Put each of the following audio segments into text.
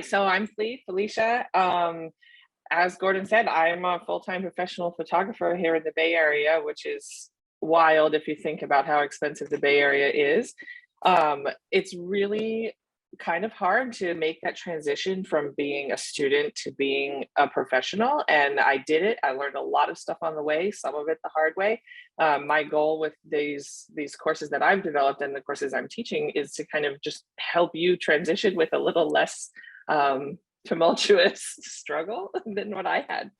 so I'm Felicia. As Gordon said, I'm a full-time professional photographer here in the Bay Area, which is wild if you think about how expensive the Bay Area is. It's really kind of hard to make that transition from being a student to being a professional, and I did it. I learned a lot of stuff on the way, some of it the hard way. My goal with these courses that I've developed and the courses I'm teaching is to kind of just help you transition with a little less tumultuous struggle than what I had.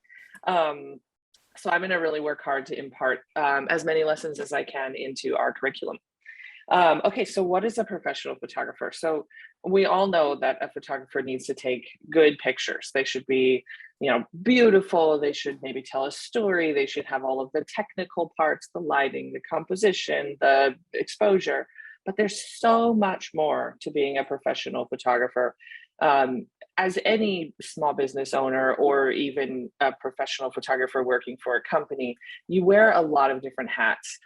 So I'm going to really work hard to impart as many lessons as I can into our curriculum. Okay, so what is a professional photographer? So we all know that a photographer needs to take good pictures. They should be, beautiful. They should maybe tell a story. They should have all of the technical parts, the lighting, the composition, the exposure. But there's so much more to being a professional photographer. As any small business owner or even a professional photographer working for a company, you wear a lot of different hats.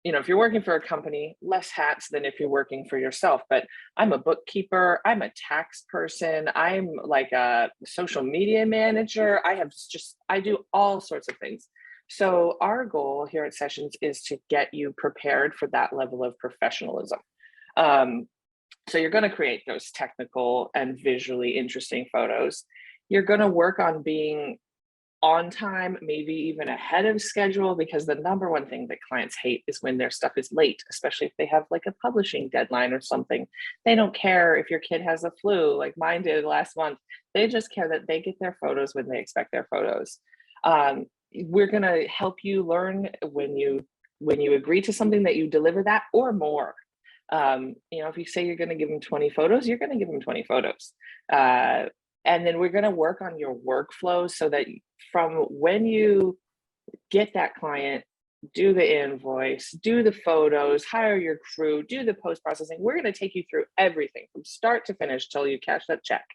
If you're working for a company, less hats than if you're working for yourself. But I'm a bookkeeper, I'm a tax person, I'm like a social media manager. I do all sorts of things. So our goal here at Sessions is to get you prepared for that level of professionalism. So you're going to create those technical and visually interesting photos. You're going to work on being on time, maybe even ahead of schedule, because the number one thing that clients hate is when their stuff is late, especially if they have like a publishing deadline or something. They don't care if your kid has a flu like mine did last month. They just care that they get their photos when they expect their photos. We're going to help you learn when you agree to something that you deliver that or more. If you say you're going to give them 20 photos, you're going to give them 20 photos. And then we're going to work on your workflow so that from when you get that client, do the invoice, do the photos, hire your crew, do the post-processing, we're going to take you through everything from start to finish till you cash that check.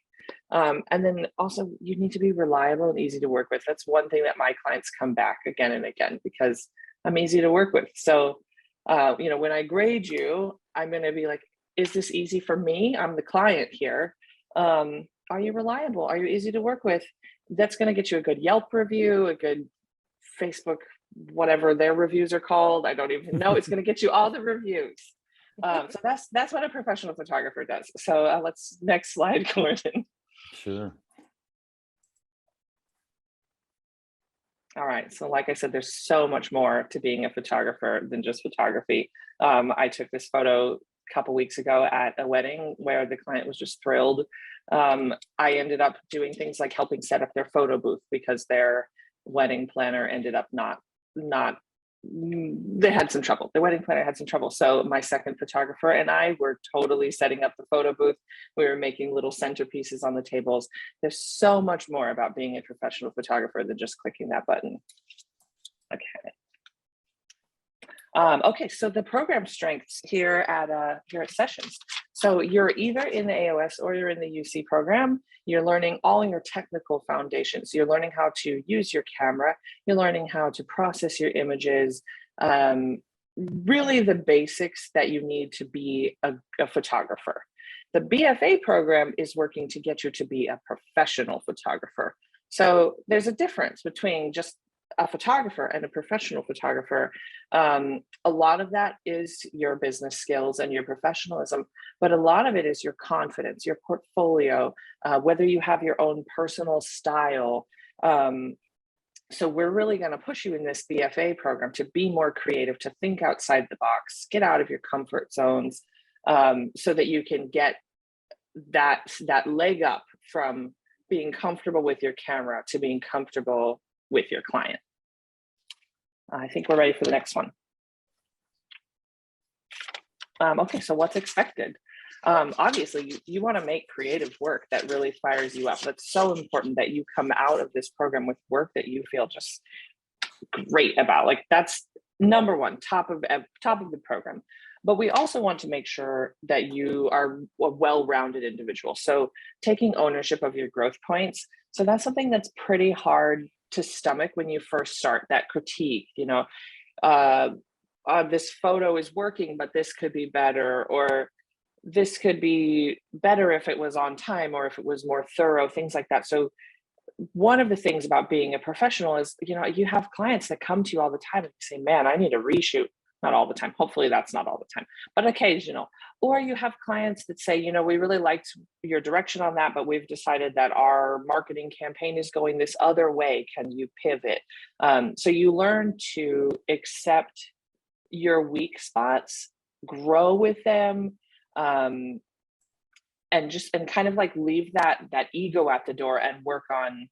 And then also you need to be reliable and easy to work with. That's one thing that my clients come back again and again because I'm easy to work with. So, when I grade you, I'm going to be like, is this easy for me? I'm the client here. Are you reliable? Are you easy to work with? That's going to get you a good Yelp review, a good Facebook, whatever their reviews are called. I don't even know. It's going to get you all the reviews. So that's what a professional photographer does. So let's next slide, Gordon. Sure. All right. So like I said, there's so much more to being a photographer than just photography. I took this photo a couple weeks ago at a wedding where the client was just thrilled. I ended up doing things like helping set up their photo booth because their wedding planner ended up they had some trouble. The wedding planner had some trouble. So my second photographer and I were totally setting up the photo booth. We were making little centerpieces on the tables. There's so much more about being a professional photographer than just clicking that button. Okay. Okay, so the program strengths here at Sessions. So you're either in the AOS or you're in the UC program. You're learning all your technical foundations. You're learning how to use your camera. You're learning how to process your images. Really the basics that you need to be a photographer. The BFA program is working to get you to be a professional photographer. So there's a difference between just a photographer and a professional photographer. A lot of that is your business skills and your professionalism, but a lot of it is your confidence, your portfolio, whether you have your own personal style. So we're really going to push you in this BFA program to be more creative, to think outside the box, get out of your comfort zones, so that you can get that leg up from being comfortable with your camera to being comfortable with your client. I think we're ready for the next one. Okay, so what's expected? Obviously, you want to make creative work that really fires you up. That's so important that you come out of this program with work that you feel just great about. Like that's number one, top of the program. But we also want to make sure that you are a well-rounded individual. So taking ownership of your growth points. So that's something that's pretty hard to stomach when you first start, that critique, this photo is working, but this could be better, or this could be better if it was on time or if it was more thorough, things like that. So one of the things about being a professional is, you have clients that come to you all the time and say, man, I need a reshoot. Not all the time. Hopefully that's not all the time, but occasional. Or you have clients that say, we really liked your direction on that, but we've decided that our marketing campaign is going this other way. Can you pivot? So you learn to accept your weak spots, grow with them, and kind of like leave that ego at the door and work on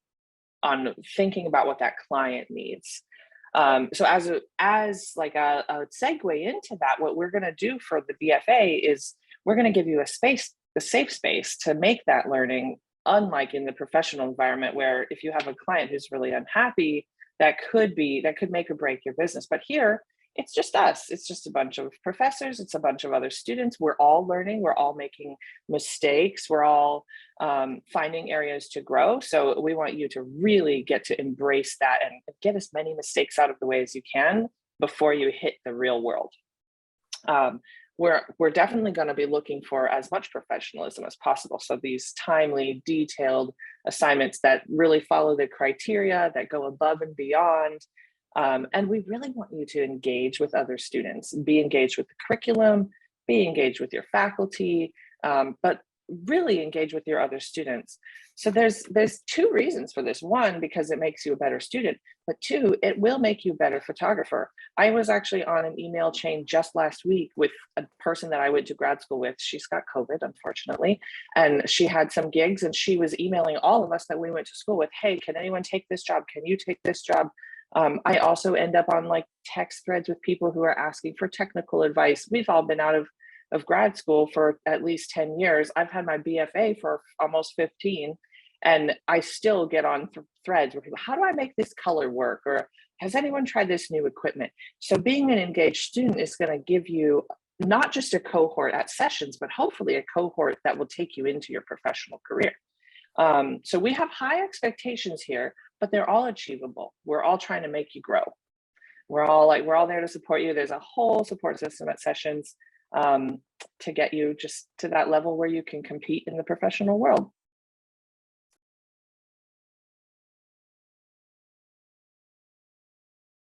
thinking about what that client needs. So as like a segue into that, what we're going to do for the BFA is we're going to give you a safe space to make that learning, unlike in the professional environment where if you have a client who's really unhappy, that could make or break your business. But here, it's just us. It's just a bunch of professors. It's a bunch of other students. We're all learning. We're all making mistakes. We're all finding areas to grow. So we want you to really get to embrace that and get as many mistakes out of the way as you can before you hit the real world. We're definitely going to be looking for as much professionalism as possible. So these timely, detailed assignments that really follow the criteria, that go above and beyond. And we really want you to engage with other students, be engaged with the curriculum, be engaged with your faculty, but really engage with your other students. So there's two reasons for this. One, because it makes you a better student, but two, it will make you a better photographer. I was actually on an email chain just last week with a person that I went to grad school with. She's got COVID, unfortunately, and she had some gigs and she was emailing all of us that we went to school with, hey, can anyone take this job? Can you take this job? I also end up on like text threads with people who are asking for technical advice. We've all been out of grad school for at least 10 years. I've had my BFA for almost 15, and I still get on threads where people, how do I make this color work? Or has anyone tried this new equipment? So being an engaged student is going to give you not just a cohort at sessions, but hopefully a cohort that will take you into your professional career. So we have high expectations here, but they're all achievable. We're all trying to make you grow. We're all there to support you. There's a whole support system at sessions to get you just to that level where you can compete in the professional world.